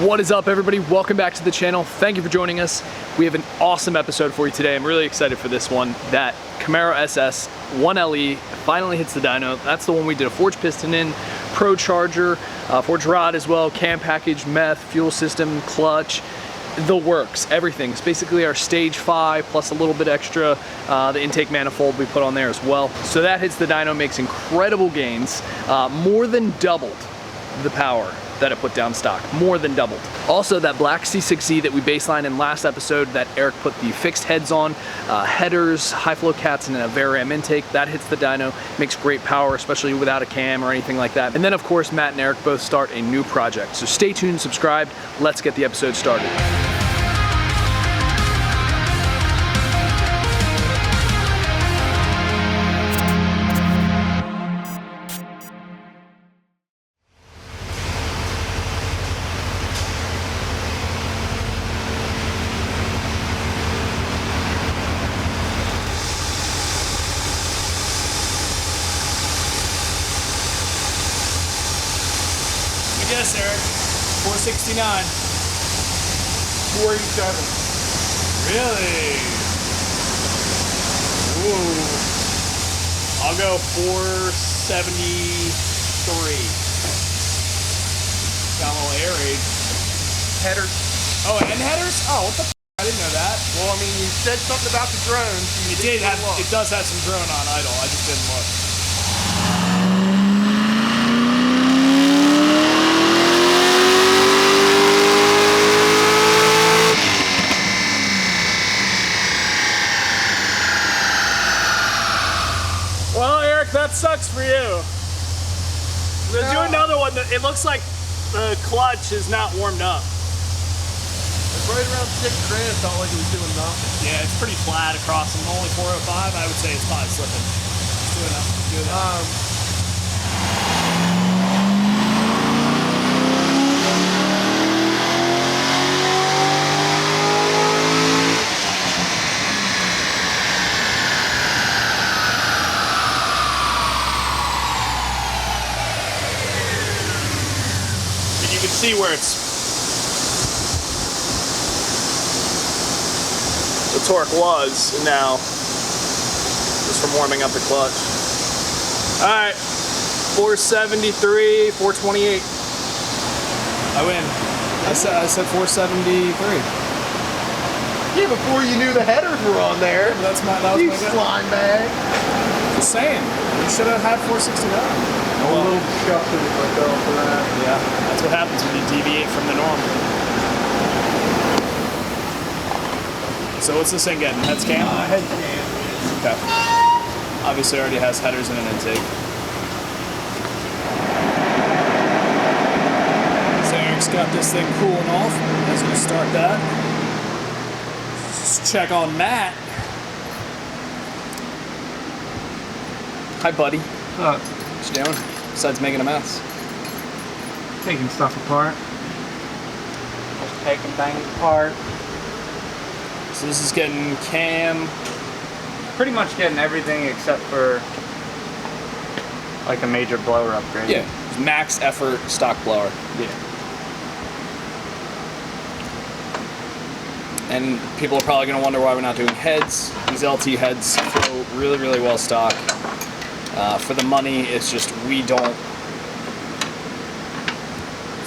What is up, everybody? Welcome back to the channel. Thank you for joining us. We have an awesome episode for you today. I'm really excited for this one. That Camaro SS 1LE finally hits the dyno. That's the one we did a forged piston in, Procharged, forged rod as well, cam package, meth, fuel system, clutch, the works, everything. It's basically our stage 5 plus a little bit extra, the intake manifold we put on there as well. So that hits the dyno, makes incredible gains, more than doubled the power that it put down stock, more than doubled. Also, that black C6 Z that we baselined in last episode that Eric put the fixed heads on, headers, high flow cats, and a Veram intake, that hits the dyno, makes great power, especially without a cam or anything like that. And then of course, Matt and Eric both start a new project. So stay tuned, subscribe, let's get the episode started. Yes, Eric. 469. 487. Really? Ooh. I'll go 473. Got a little air raid. Headers. Oh, and headers? Oh, what the f? I didn't know that. Well, I mean, you said something about the drones. It did have. It does have some drone on idle. I just didn't look. That sucks for you. Let's do another one. It looks like the clutch is not warmed up. It's right around 6 grand. It felt like it was doing nothing. Yeah, it's pretty flat across them. Only 405. I would say it's probably slipping. It's doing enough. Good. You can see where the torque was now, just from warming up the clutch. All right, 473, 428. I win. I said 473. Yeah, before you knew the headers were on there. That was my You guess. slime bag. Just saying, you should have had 469. I'm a little disgusted with myself for that. Yeah, that's what happens when you deviate from the norm. So what's this thing getting? Heads cam? Head cam. Okay. Obviously already has headers and an intake. So Eric's got this thing cooling off. He's gonna start that. Just check on Matt. Hi, buddy. What you doing? Besides making a mess. taking stuff apart. Just taking things apart. So this is getting cam. Pretty much getting everything except for like a major blower upgrade. Yeah, max effort stock blower. Yeah. And people are probably going to wonder why we're not doing heads. These LT heads flow really, really well stock. For the money, it's just we don't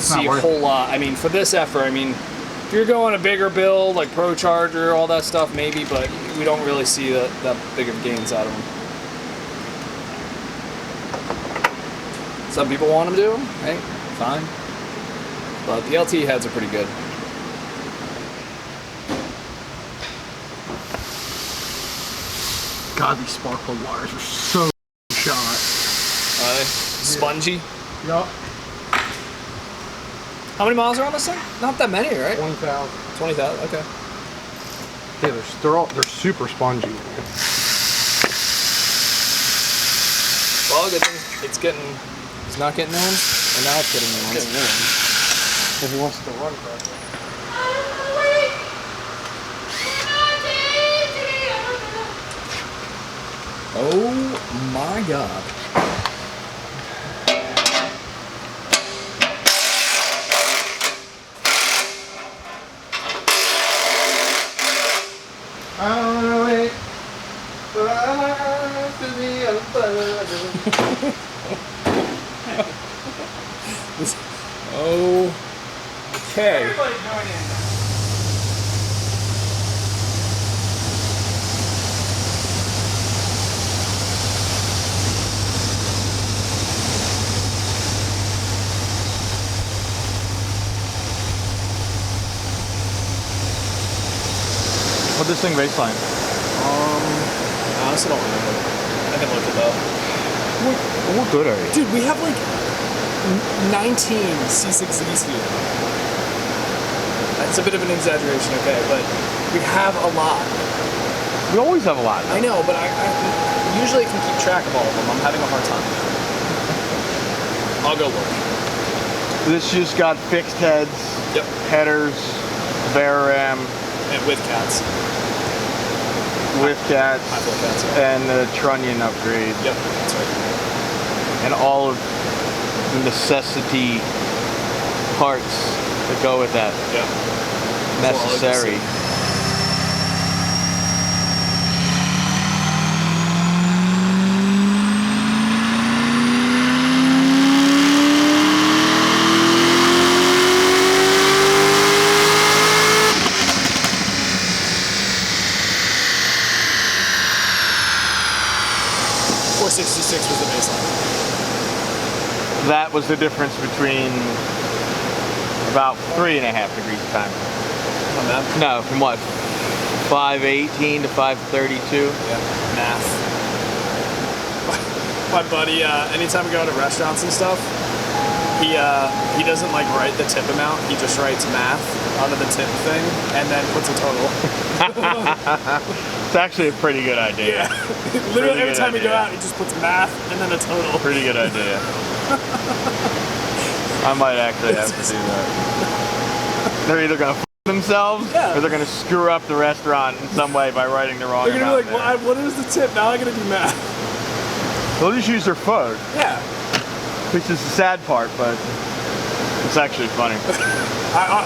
see a whole lot. I mean, for this effort, I mean, if you're going a bigger build like Procharged, all that stuff, maybe, but we don't really see that big of gains out of them. Some people want them to, hey, fine. But the LT heads are pretty good. God, these sparkle wires are so shot. Are they? Spongy? Yup. How many miles are on this thing? Not that many, right? 20,000. 20,000, okay. Yeah, they're super spongy. Well, good thing it's not getting new ones, and now it's getting new ones. If he wants to run for it. Oh my God. Okay. Everybody join in. What this thing baseline? I honestly don't remember. I can look it up. What good are you? Dude, we have like 19 C6 Zs here. That's a bit of an exaggeration, okay, but we have a lot. We always have a lot. I know, but I usually can keep track of all of them. I'm having a hard time. I'll go look. This just got fixed heads, Yep. headers, Veram, And with cats. with cats, High flow cats, yeah. and the trunnion upgrade, Yep, that's right. and all of the necessity parts that go with that. Yep. Necessary. .466 was the baseline. That was the difference between about 3.5 degrees of time. On that? No, from what? 518 to 532. Yeah. Math. My buddy, anytime we go to restaurants and stuff, he doesn't like write the tip amount. He just writes math onto the tip thing and then puts a total. It's actually a pretty good idea. Yeah. Literally every good time we go idea. out, he just puts math and then a total. Pretty good idea. I might actually have to do that. They're either gonna f themselves, Yeah. or they're gonna screw up the restaurant in some way by writing the wrong They're gonna amount be like, there. what is the tip? Now I gotta do math. They'll just use their phone, Yeah. which is the sad part, but it's actually funny.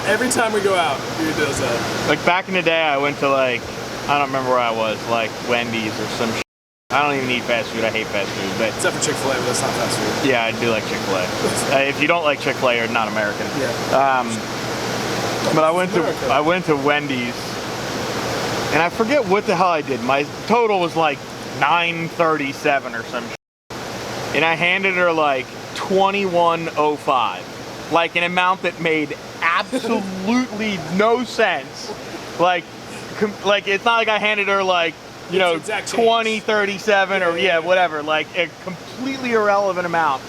Every time we go out, he does that. Like back in the day, I went to like, I don't remember where I was, like Wendy's or some shit. I don't even eat fast food, I hate fast food, but Except for Chick-fil-A, but that's not fast food. yeah, I do like Chick-fil-A. If you don't like Chick-fil-A, you're not American. Yeah. But I went to Wendy's, and I forget what the hell I did. My total was like 937 or some shit. And I handed her like 2105, like an amount that made absolutely no sense. Like it's not like I handed her like, you know, exact change. 2037 or yeah, whatever, like a completely irrelevant amount.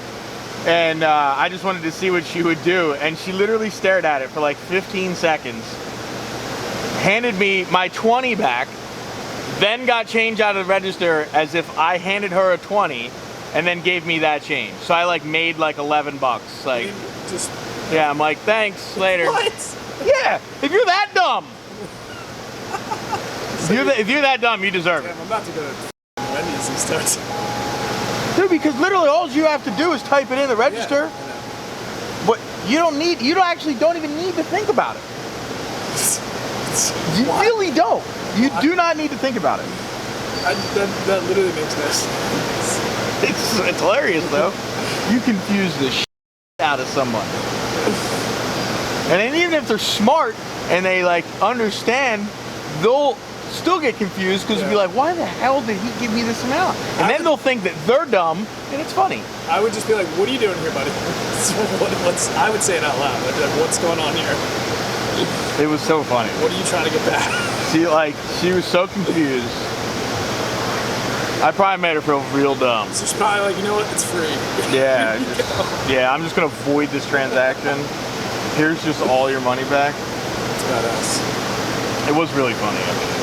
And I just wanted to see what she would do, and she literally stared at it for like 15 seconds, handed me my 20 back, then got change out of the register as if I handed her a 20, and then gave me that change. So I like made like 11 bucks. Like, Just yeah, I'm like, thanks, later. what? Yeah, if you're that dumb. If you're that dumb, you deserve it. Damn, I'm about to go to Wendy's and start. Dude, because literally all you have to do is type it in the register. Yeah, But you don't actually don't even need to think about it. You Why? really don't. You do not need to think about it. That literally makes no sense. It's hilarious though. You confuse the shit out of someone. And then even if they're smart and they like understand, they'll still get confused because they'll be like, why the hell did he give me this amount? And then they'll think that they're dumb and it's funny. I would just be like, what are you doing here, buddy? I would say it out loud. I'd be like, what's going on here? It was so funny. What are you trying to get back? She was so confused. I probably made her feel real dumb. So she's probably like, you know what? It's free. Yeah, yeah. I'm just gonna void this transaction. Here's just all your money back. It's badass. It was really funny. Actually.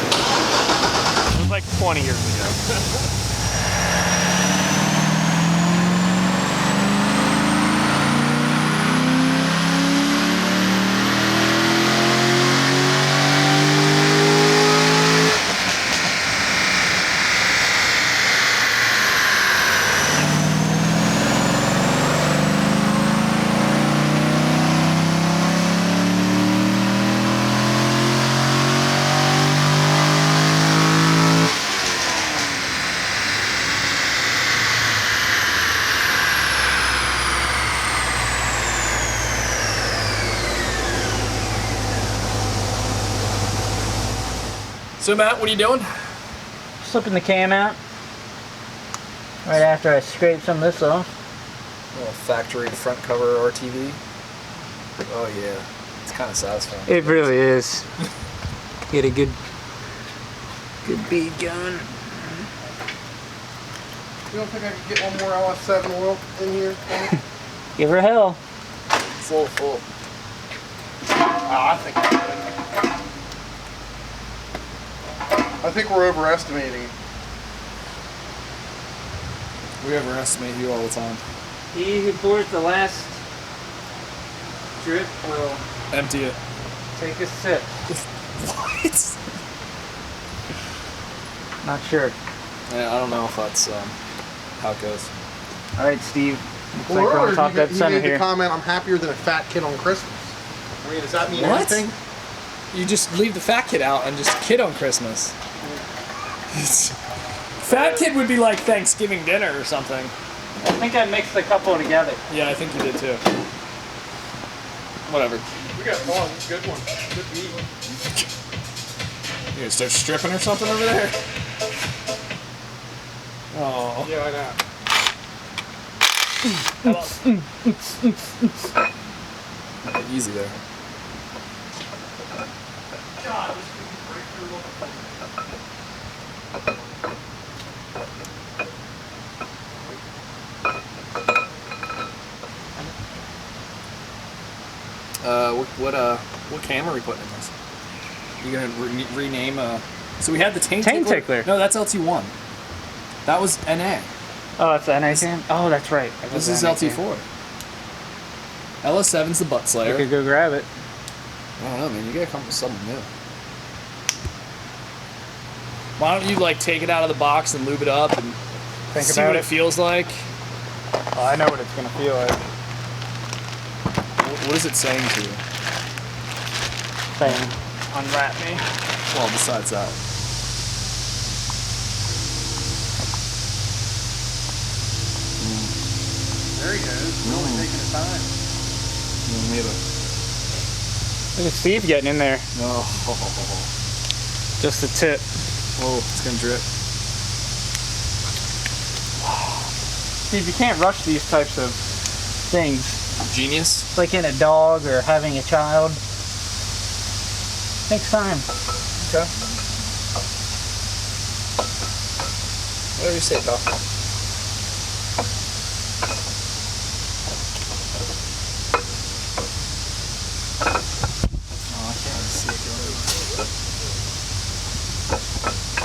It was like 20 years ago. So Matt, what are you doing? Slipping the cam out. Right after I scrape some of this off. A little factory front cover RTV. Oh yeah, it's kind of satisfying. It really is. Get a good bead going. You don't think I could get one more LS7 oil in here? Give her hell. It's a little full. I think I could. I think we're overestimating. We overestimate you all the time. He who pours the last drip will Empty it. take a sip. What? Not sure. Yeah, I don't know if that's how it goes. All right, Steve. Looks like Well, we're on earlier top he dead made center the here. comment, I'm happier than a fat kid on Christmas. I mean, does that mean What? anything? You just leave the fat kid out and just kid on Christmas. Fat kid would be like Thanksgiving dinner or something. I think I mixed a couple together. Yeah, I think you did too. Whatever. We got one. Good one. Good meat. You gonna start stripping or something over there? Oh. Yeah, I know. Easy there. God, this could break through. What camera are we putting in this? You gonna rename So we had the Taint Tickler. No, that's LT1. That was NA. Oh, that's the NA cam? Oh, that's right. That This was is the NA LT4. LS7's the butt cam. slayer. We could go grab it. I don't know, man. You gotta come up with something new. Why don't you like take it out of the box and lube it up and Think see about what it. it feels like? Oh, I know what it's gonna feel like. What is it saying to you? Saying, unwrap me. Well, besides that. There he goes. Really taking his time. Look at Steve getting in there. Oh. Just a tip. Whoa, it's gonna drip. Steve, you can't rush these types of things. Genius. It's like in a dog or having a child. Takes time. Okay. Whatever you say, Doc. Oh, I can't really see it going.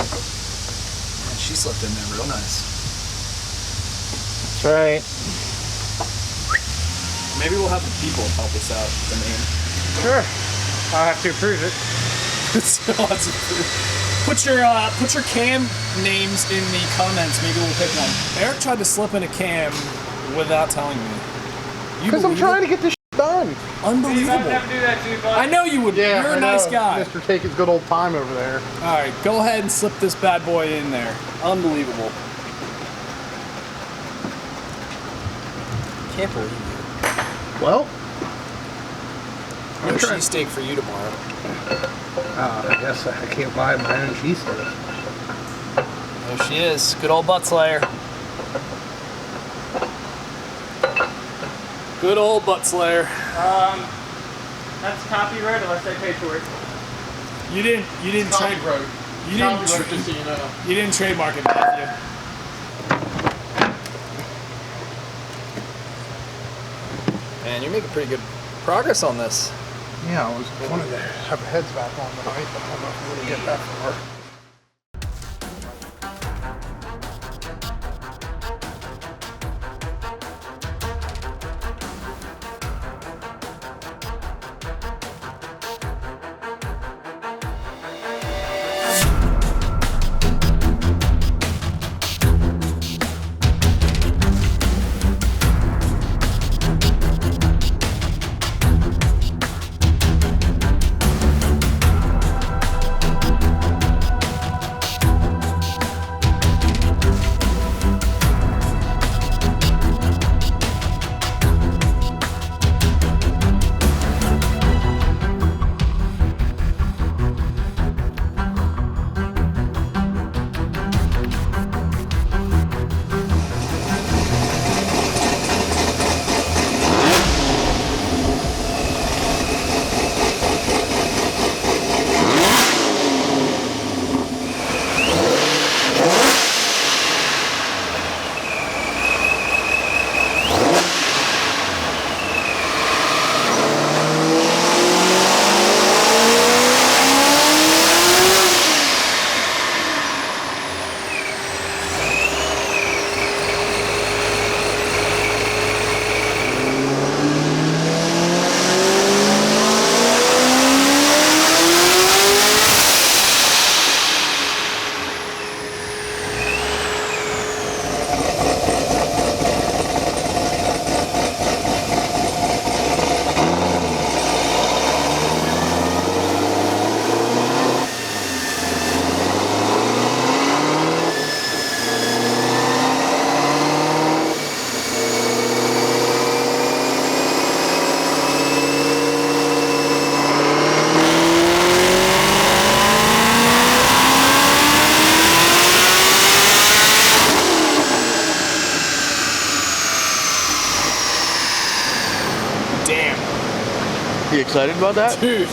Man, she slipped in there real nice. That's right. Maybe we'll have the people help us out with the name. Sure. I'll have to approve it. So put your cam names in the comments. Maybe we'll pick one. Eric tried to slip in a cam without telling me. Because I'm trying to get this done. Unbelievable. do that to you, bud. I know you would. Yeah, You're a I nice know. guy. Mr. Take his good old time over there. All right, go ahead and slip this bad boy in there. Unbelievable. Can't believe you. Well, No cheesesteak for you tomorrow. I guess I can't buy my own cheesesteak. There she is. Good old butt slayer. Good old butt slayer. That's copyright unless I pay for it. You didn't trade. Copyright. You didn't. Copyright, just so you know. You didn't trademark it, Matthew. Man, you're making pretty good progress on this. Yeah, I wanted to have heads back on tonight, but I don't know if I'm going to get that far. excited about that? Dude,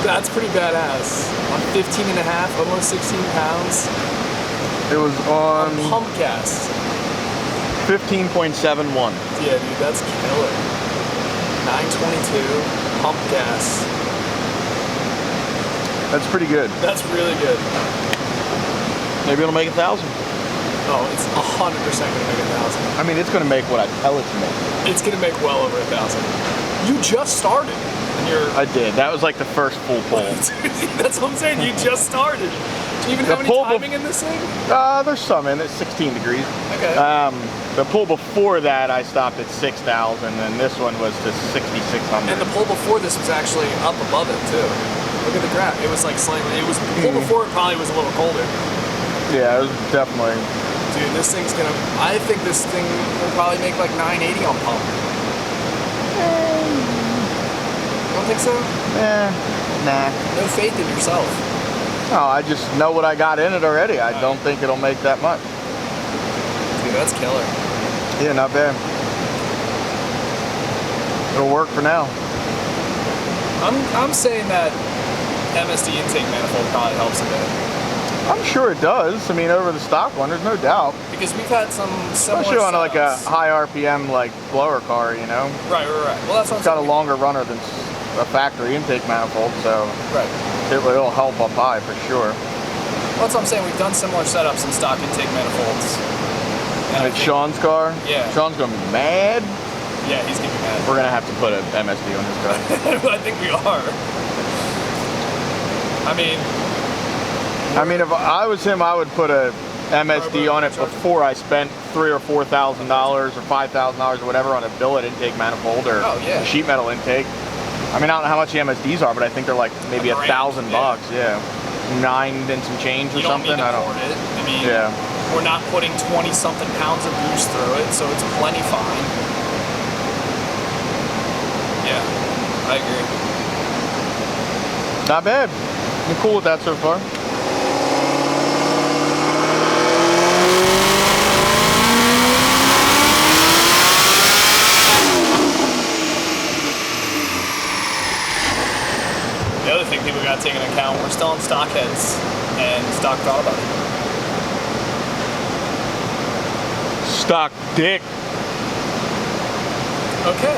that's pretty badass. On 15 and a half, almost 16 pounds. It was on Pump gas. 15.71. Yeah, dude, that's killer. 922, pump gas. That's pretty good. That's really good. Maybe it'll make 1,000. Oh, it's 100% gonna make 1,000. I mean, it's gonna make what I tell it to make. It's gonna make well over 1,000. You just started, and you're. I did. That was like the first full pull. That's what I'm saying. You just started. Do you even have any timing in this thing? There's some in it. 16 degrees. Okay. The pull before that, I stopped at 6,000, and this one was to 6,600. And the pull before this was actually up above it too. Look at the graph. It was like slightly. It was the pull before it probably was a little colder. Yeah, it was definitely. Dude, this thing's gonna. I think this thing will probably make like 980 on pump. You don't think so? Nah. No faith in yourself. No, I just know what I got in it already. I don't think it'll make that much. Dude, that's killer. Yeah, not bad. It'll work for now. I'm saying that MSD intake manifold probably helps a bit. I'm sure it does. I mean, over the stock one, there's no doubt. Because we've had some similar Especially on like a setups. high RPM like blower car, you know. Right. Well, that's what It's got a longer runner than a factory intake manifold, so Right. it'll help up high for sure. Well, that's what I'm saying. We've done similar setups in stock intake manifolds. And I Like think- Sean's car? Yeah. Sean's gonna be mad. Yeah, he's gonna be mad. We're gonna have to put an MSD on his car. I think we are. I mean, if I was him, I would put a MSD on it before I spent $3,000 or $4,000 or $5,000 or whatever on a billet intake manifold or yeah. sheet metal intake. I mean, I don't know how much the MSDs are, but I think they're like maybe $1,000, $1,000. Yeah, 9 and some change or you don't something. need to I don't. hoard it. I mean, Yeah. we're not putting 20-something pounds of boost through it, so it's plenty fine. Yeah, I agree. Not bad. I'm cool with that so far. The other thing people got to take into account, we're still on stock heads and stock throttle body. Stock dick. Okay,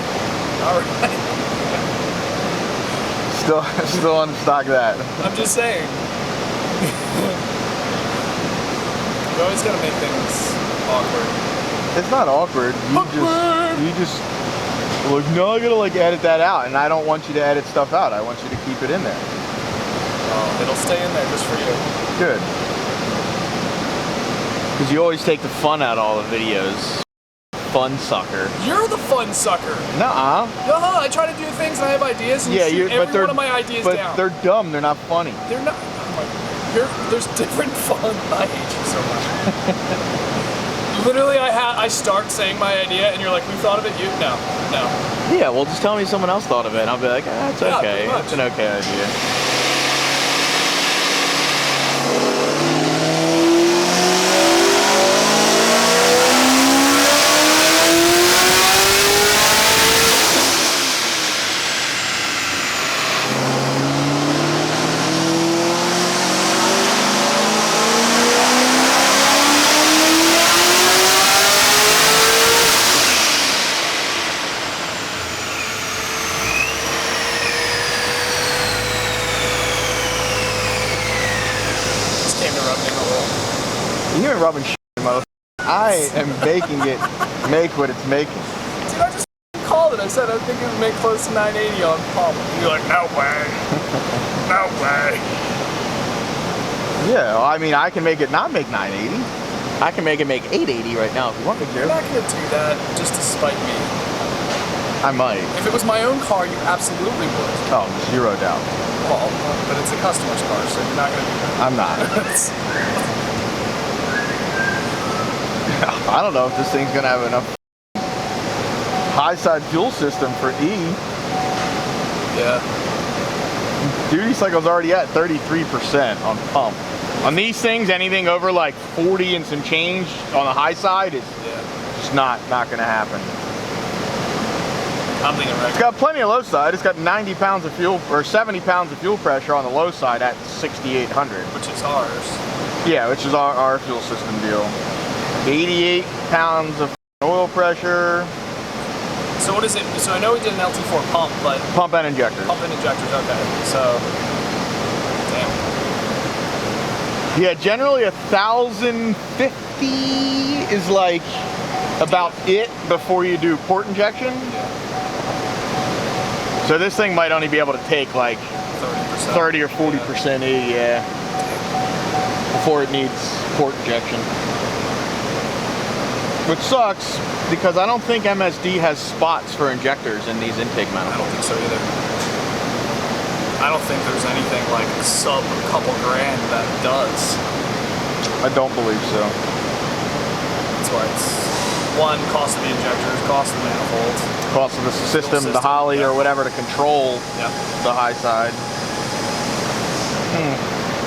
all right. Still on stock that. I'm just saying. You always gotta make things awkward. It's not awkward. You just look. No, I gotta like edit that out, and I don't want you to edit stuff out. I want you to keep it in there. It'll stay in there just for you. Good. Because you always take the fun out of all the videos. Fun sucker. You're the fun sucker. Nuh-uh. I try to do things and I have ideas and Yeah, you shoot every one of my ideas but down. they're dumb. They're not funny. They're not. There's different fun. I hate you so much. Literally, I start saying my idea and you're like, we thought of it. No. Yeah, well, just tell me someone else thought of it, and I'll be like, it's Yeah, okay. pretty much. It's an okay idea. You ain't rubbing shit, motherfucker. I am making it make what it's making. Dude, I just called it. I said I think it would make close to 980 on pump. And you're like, no way. No way. Yeah, well, I mean, I can make it not make 980. I can make it make 880 right now if you want me You're to. not going to do that just to spite me. I might. If it was my own car, you absolutely would. Oh, zero doubt. Well, but it's a customer's car, so you're not going to do that. I'm not. I don't know if this thing's gonna have enough high side fuel system for E. Yeah. Duty cycle's already at 33% on pump. On these things, anything over like 40 and some change on the high side is just not gonna happen. I'm thinking It's regular. got plenty of low side. It's got 90 pounds of fuel, or 70 pounds of fuel pressure on the low side at 6,800. Which is ours. Yeah, which is our fuel system deal. 88 pounds of oil pressure. So what is it? So I know we did an LT4 pump, but Pump and injectors. pump and injectors, okay. So, damn. Yeah, generally 1,050 is like about it before you do port injection. So this thing might only be able to take like 30%. 30 or 40% E, yeah, before it needs port injection. Which sucks because I don't think MSD has spots for injectors in these intake I manifolds. don't think so either. I don't think there's anything like sub a couple grand that does. I don't believe so. That's why it's one, cost of the injectors, cost of the manifolds. Cost of the system, the Holly yeah. or whatever to control Yep. the high side.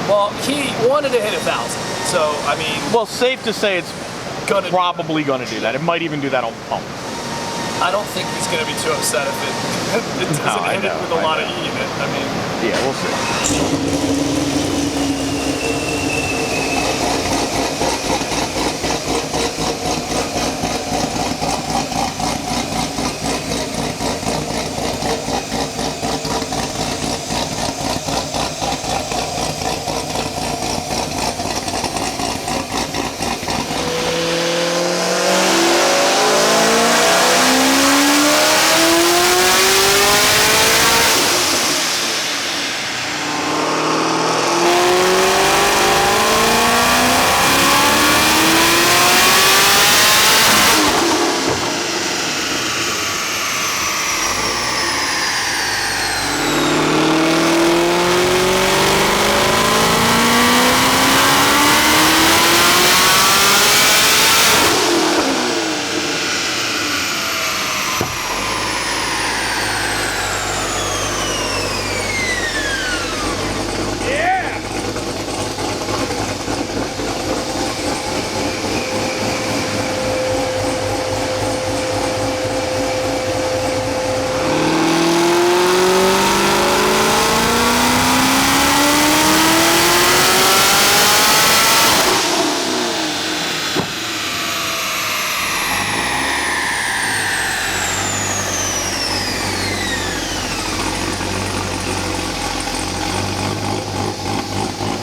Well, he wanted to hit 1,000, so I mean, Well, safe to say it's gonna probably going to do that. It might even do that on pump. I don't think he's gonna be too upset if it doesn't No, I hit it know, with a I lot know. of E in it. I mean, Yeah, we'll see.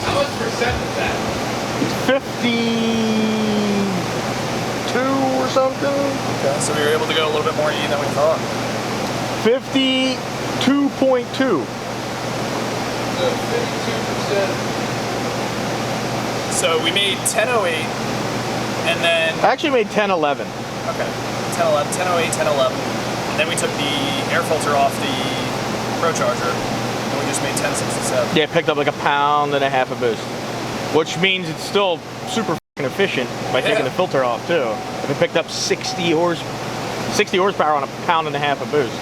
how much percent is that? 52 or something. Okay, so we were able to go a little bit more E than we thought. 52.2. 52%. So we made 1008, and then I actually made 1011. okay, 1011, 1008, 1011. And then we took the air filter off the Procharger, and we just made 1067. Yeah, picked up like 1.5 pounds a boost, which means it's still super f***ing efficient by taking Yeah. the filter off too. If it picked up 60 horsepower on 1.5 pounds a boost.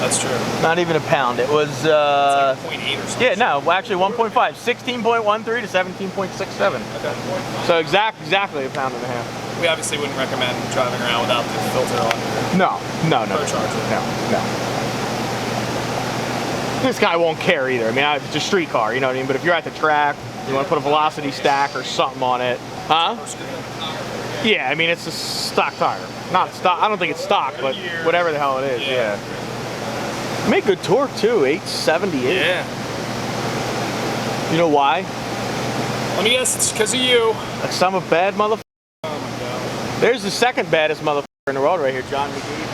That's true. Not even a pound. It was It's like 0.8 or something. yeah, no, well, actually 1.5, 16.13 to 17.67. Okay. So exactly 1.5 pounds. We obviously wouldn't recommend driving around without the filter on. No. Procharger. No. This guy won't care either. I mean, it's a street car, you know what I mean? But if you're at the track, you want to put a velocity stack or something on it. Huh? Yeah, I mean, it's a stock tire. Not stock, I don't think it's stock, but whatever the hell it is, yeah. Make good torque too, 878. Yeah. You know why? Let me guess, it's because of you. Like some of bad motherfucker. Oh my god. There's the second baddest motherfucker in the world right here, John McGee.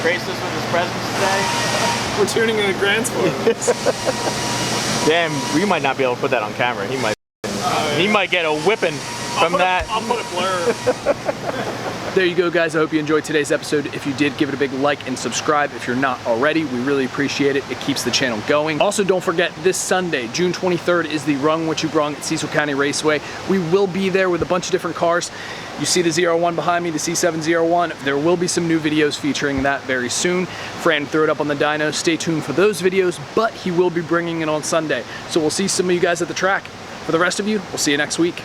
Graced us with his presence today. We're tuning in the Grand Sport. Damn, we might not be able to put that on camera. He might get a whipping from that. I'll put a blur. There you go, guys. I hope you enjoyed today's episode. If you did, give it a big like and subscribe if you're not already. We really appreciate it. It keeps the channel going. Also, don't forget, this Sunday, June 23rd, is the Rung What You Brung at Cecil County Raceway. We will be there with a bunch of different cars. You see the 01 behind me, the C7 Z06. There will be some new videos featuring that very soon. Fran threw it up on the dyno. Stay tuned for those videos, but he will be bringing it on Sunday. So we'll see some of you guys at the track. For the rest of you, we'll see you next week.